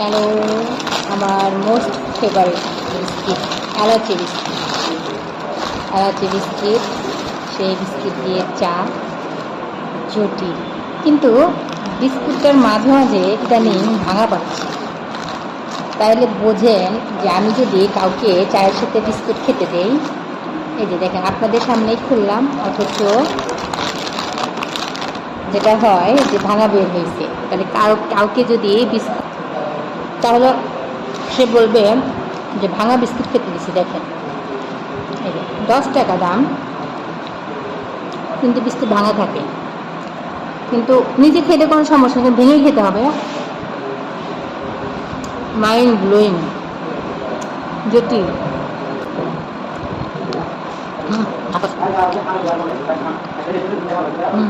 Hello, আমার most favourite biscuit এলাচি biscuit. এলাচি বিস্কিট, সেই বিস্কিট দিয়ে চা জটিল, কিন্তু বিস্কুটটার মাঝে মাঝে ইদানিং ভাঙা পাচ্ছি। তাইলে বোঝেন যে আমি যদি কাউকে চায়ের সাথে বিস্কুট খেতে দেই, এই যে দেখেন আপনাদের সামনেই খুললাম, অথচ যেটা হয় যে ভাঙা বের হয়েছে। তাহলে কাউকে যদি বিস্কুট, তাহলে সে বলবে যে ভাঙা বিস্কুট খেতে দিছি। দেখেন, এই যে 10 টাকা দাম, কিন্তু বিস্কুট ভাঙা থাকে। কিন্তু নিজে খেতে কোনো সমস্যা নেই, ভেঙে খেতে হবে। মাইন্ড ব্লোয়িং, জটিল। হুম, হুম।